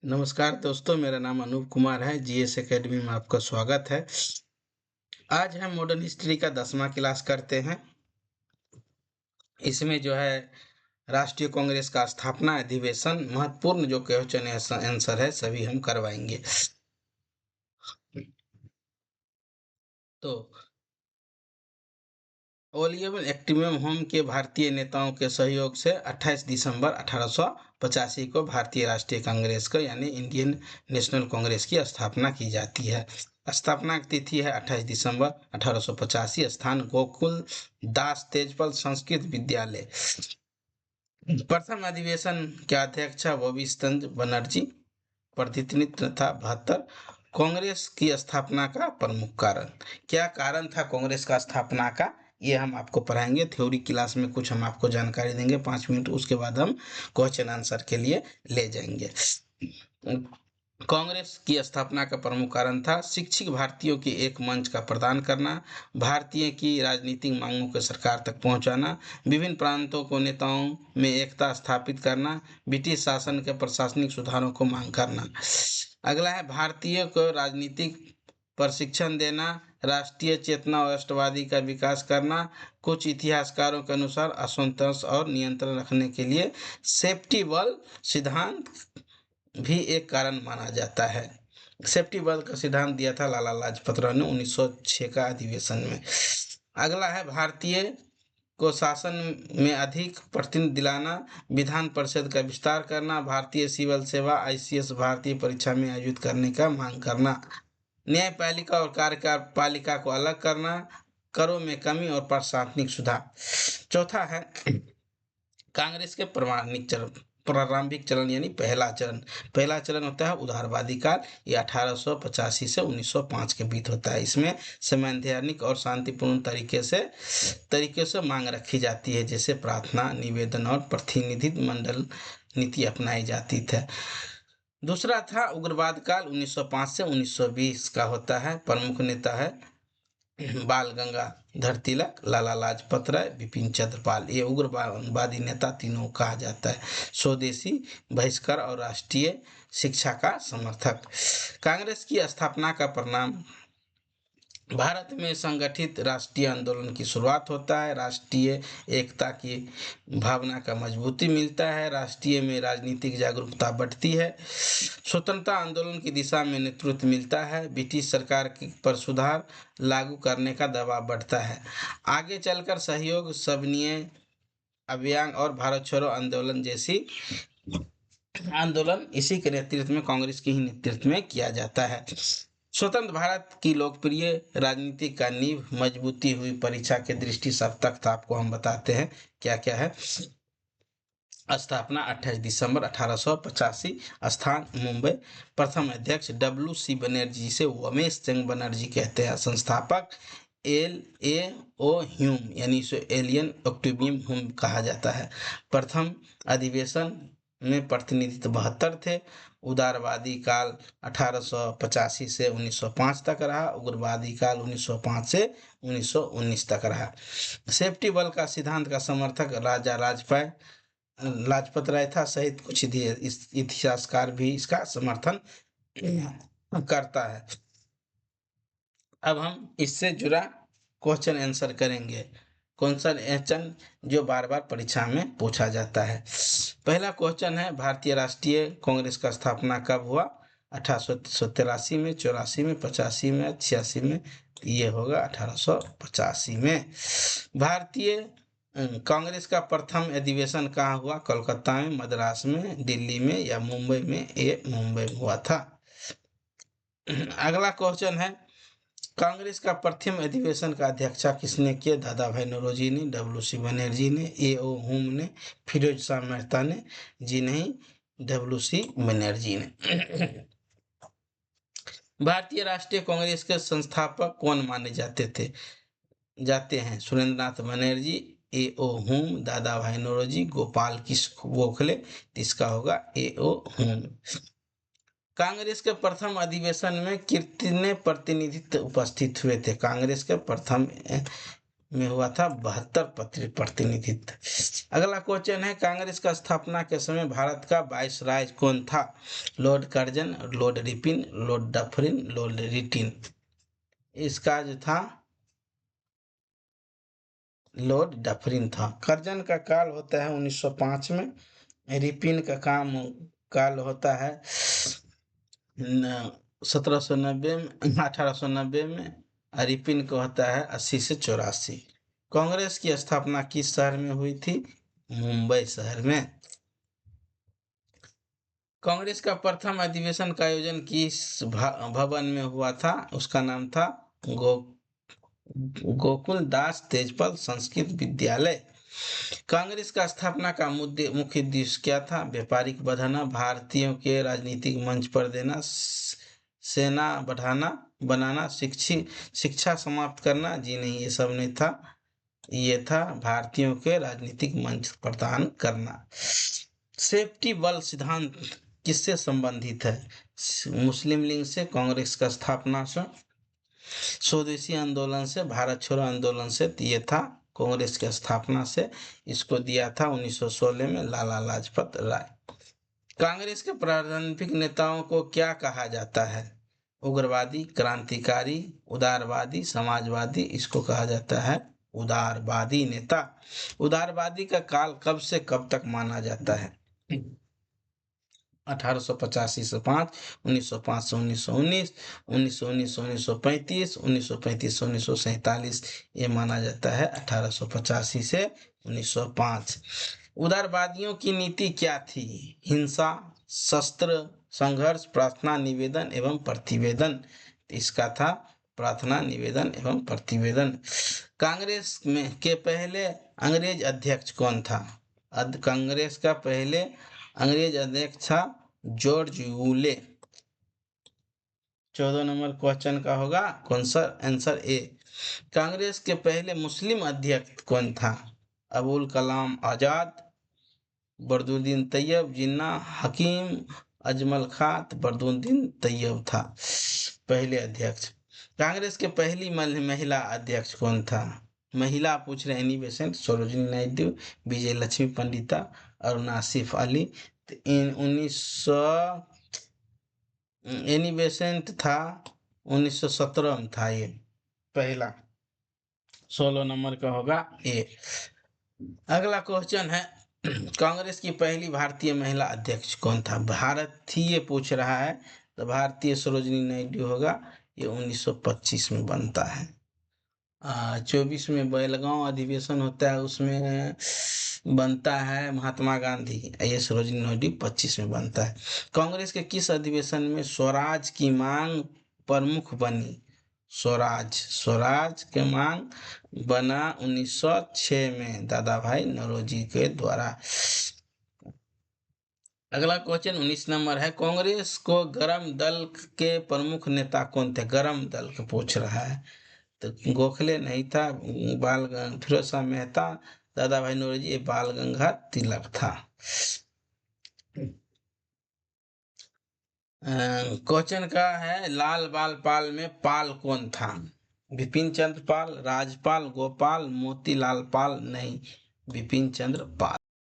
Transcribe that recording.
नमस्कार दोस्तों, मेरा नाम अनूप कुमार है। जीएस एकेडमी में आपका स्वागत है। आज हम मॉडर्न हिस्ट्री का 10वां क्लास करते हैं। इसमें जो है राष्ट्रीय कांग्रेस का स्थापना अधिवेशन महत्वपूर्ण जो क्वेश्चन आंसर है सभी हम करवाएंगे। तो ओलियम एक्टिवम होम के भारतीय नेताओं के सहयोग से 28 दिसंबर 1885 को भारतीय राष्ट्रीय कांग्रेस को यानी इंडियन नेशनल कांग्रेस की स्थापना की जाती है। स्थापना की तिथि है 28 दिसंबर 1885। स्थान गोकुल दास तेजपाल संस्कृत विद्यालय। प्रथम अधिवेशन के अध्यक्ष बॉबी स्तंज बनर्जी। प्रतिनिधित्व था 72। कांग्रेस की स्थापना का प्रमुख कारण, क्या कारण था कांग्रेस का स्थापना का, ये हम आपको पढ़ाएंगे। थ्योरी क्लास में कुछ हम आपको जानकारी देंगे 5 मिनट, उसके बाद हम क्वेश्चन आंसर के लिए ले जाएंगे। कांग्रेस की स्थापना का प्रमुख कारण था शिक्षित भारतीयों की एक मंच का प्रदान करना, भारतीय की राजनीतिक मांगों को सरकार तक पहुंचाना, विभिन्न प्रांतों को नेताओं में एकता स्थापित करना, ब्रिटिश शासन के प्रशासनिक सुधारों को मांग करना। अगला है भारतीय को राजनीतिक प्रशिक्षण देना, राष्ट्रीय चेतना और राष्ट्रवादी का विकास करना। कुछ इतिहासकारों के अनुसार असंतोष और नियंत्रण रखने के लिए सेफ्टी बल सिद्धांत भी एक कारण माना जाता है। सेफ्टी बल का सिद्धांत दिया था लाला लाजपत राय ने 1906 का अधिवेशन में। अगला है भारतीय को शासन में अधिक प्रतिनिधि दिलाना, विधान परिषद का विस्तार करना, भारतीय सिविल सेवा आईसीएस भारतीय परीक्षा में आयोजित करने का मांग करना, न्यायपालिका और कार्यपालिका को अलग करना, करों में कमी और प्रशासनिक सुधार। चौथा है कांग्रेस के प्रारंभिक चरण यानी पहला चरण होता है उदारवादी काल। ये 1885 से 1905 के बीच होता है। इसमें संवैधानिक और शांतिपूर्ण तरीके से मांग रखी जाती है, जैसे प्रार्थना, निवेदन और प्रतिनिधि मंडल नीति अपनाई जाती थी। दूसरा था उग्रवाद काल 1905 से 1920 का होता है। प्रमुख नेता है बाल गंगाधर तिलक, लाला लाजपत राय, बिपिन चंद्र पाल। ये उग्रवादी नेता तीनों कहा जाता है। स्वदेशी बहिष्कार और राष्ट्रीय शिक्षा का समर्थक। कांग्रेस की स्थापना का परिणाम भारत में संगठित राष्ट्रीय आंदोलन की शुरुआत होता है, राष्ट्रीय एकता की भावना का मजबूती मिलता है, राष्ट्रीय में राजनीतिक जागरूकता बढ़ती है, स्वतंत्रता आंदोलन की दिशा में नेतृत्व मिलता है, ब्रिटिश सरकार पर सुधार लागू करने का दबाव बढ़ता है। आगे चलकर सहयोग, सबनीय अभियान और भारत छोड़ो आंदोलन जैसी आंदोलन इसी के नेतृत्व में, कांग्रेस के ही नेतृत्व में किया जाता है। स्वतंत्र भारत की लोकप्रिय राजनीति का नींव मजबूती हुई परीक्षा के दृष्टि सब तक आपको हम बताते हैं क्या क्या है। स्थापना 28 दिसंबर 1885। स्थान मुंबई। प्रथम अध्यक्ष WC बनर्जी, जिसे उमेश चंद्र बनर्जी कहते हैं। संस्थापक LAO ह्यूम यानी इसे एलियन ऑक्टिवियम ह्यूम कहा जाता है। प्रथम अधिवेशन में प्रतिनिधित्व 72 थे। उदारवादी काल 1885 से 1905 तक रहा। उग्रवादी काल 1905 से 1919 तक रहा। सेफ्टी बल का सिद्धांत का समर्थक राजा लाजपत राय था, सहित कुछ इतिहासकार भी इसका समर्थन करता है। अब हम इससे जुड़ा क्वेश्चन आंसर करेंगे। क्वेश्चन जो बार बार परीक्षा में पूछा जाता है। पहला क्वेश्चन है भारतीय राष्ट्रीय कांग्रेस का स्थापना कब हुआ? 1883 में, 84 में, 85 में, 86 में। ये होगा 1885 में। भारतीय कांग्रेस का प्रथम अधिवेशन कहाँ हुआ? कोलकाता में, मद्रास में, दिल्ली में या मुंबई में? ये मुंबई में हुआ था। अगला क्वेश्चन है कांग्रेस का प्रथम अधिवेशन का अध्यक्षता किसने किया? दादा भाई नौरोजी ने, WC बनर्जी ने, AO ह्यूम ने, फिरोज शाह मेहता ने? जी नहीं, WC बनर्जी ने। भारतीय राष्ट्रीय कांग्रेस के संस्थापक कौन माने जाते हैं? सुरेंद्रनाथ बनर्जी, AO ह्यूम, दादा भाई नौरोजी, गोपाल कृष्ण गोखले। इसका होगा AO ह्यूम। कांग्रेस के प्रथम अधिवेशन में कितने प्रतिनिधि उपस्थित हुए थे? कांग्रेस के प्रथम में हुआ था 72 प्रतिनिधित्व। अगला क्वेश्चन है, कांग्रेस का स्थापना के समय भारत का वाइसराय कौन था? Lord Curzon, Lord Ripon, Lord Dufferin, Lord रिटिन। इसका जो था लॉर्ड डफरिन था। कर्जन का काल होता है 1905 में, रिपिन का काल होता है 1790 में, 1890 में। रिपिन का होता है 80 से 84। कांग्रेस की स्थापना किस शहर में हुई थी? मुंबई शहर में। कांग्रेस का प्रथम अधिवेशन का आयोजन किस भवन में हुआ था? उसका नाम था गोकुल दास तेजपाल संस्कृत विद्यालय। कांग्रेस का स्थापना का मुख्य उद्देश्य क्या था? व्यापारिक बढ़ाना, भारतीयों के राजनीतिक मंच पर देना, सेना बनाना, शिक्षा समाप्त करना। जी नहीं, ये सब नहीं था। ये था भारतीयों के राजनीतिक मंच प्रदान करना। सेफ्टी बल सिद्धांत किससे संबंधित है? मुस्लिम लीग से, कांग्रेस का स्थापना से, स्वदेशी आंदोलन से, भारत छोड़ो आंदोलन से। ये था कांग्रेस की स्थापना से। इसको दिया था 1916 में लाला लाजपत राय। कांग्रेस के प्रारंभिक नेताओं को क्या कहा जाता है? उग्रवादी, क्रांतिकारी, उदारवादी, समाजवादी। इसको कहा जाता है उदारवादी नेता। उदारवादी का काल कब से कब तक माना जाता है? 1885 से 5, 1905 से 1919, 1919 से 1935, 1935 से 1947। ये माना जाता है 1885 से 1905। उदारवादियों की नीति क्या थी? हिंसा, शस्त्र संघर्ष, प्रार्थना, निवेदन एवं प्रतिवेदन। इसका था प्रार्थना, निवेदन एवं प्रतिवेदन। कांग्रेस में के पहले अंग्रेज अध्यक्ष कौन था? कांग्रेस का पहले अंग्रेज अध्यक्ष था जॉर्ज यूले। 14 नंबर क्वेश्चन का होगा कौन सा आंसर? ए। कांग्रेस के पहले मुस्लिम अध्यक्ष कौन था? अबुल कलाम आजाद, बदरुद्दीन तैयब जिन्ना, हकीम अजमल खां, बदरुद्दीन तैयब था पहले अध्यक्ष। कांग्रेस के पहली महिला अध्यक्ष कौन था? महिला पूछ रहे एनी बेसेंट, सरोजिनी नायडू, विजय लक्ष्मी पंडिता, अरुणा आसिफ अली। एनी बेसेंट था 1917 में था ये पहला। 16 नंबर का होगा ए। अगला क्वेश्चन है, कांग्रेस की पहली भारतीय महिला अध्यक्ष कौन था? भारत थी ये पूछ रहा है, तो भारतीय सरोजिनी नायडू होगा। ये 1925 में बनता है। 24 में बेलगांव अधिवेशन होता है, उसमें बनता है महात्मा गांधी। ये सरोजिनी नायडू 25 में बनता है। कांग्रेस के किस अधिवेशन में स्वराज की मांग प्रमुख बनी? स्वराज के मांग बना 1906 में दादा भाई नौरोजी के द्वारा। अगला क्वेश्चन 19 नंबर है, कांग्रेस को गरम दल के प्रमुख नेता कौन थे? गरम दल को पूछ रहा है, तो गोखले नहीं था, फिरोज शाह मेहता, दादा भाई नौरोजी, ये बाल गंगाधर तिलक था। क्वेश्चन का है, लाल बाल पाल में पाल कौन था? बिपिन चंद्र पाल, राजपाल, गोपाल, मोतीलाल पाल। नहीं, बिपिन चंद्र पाल।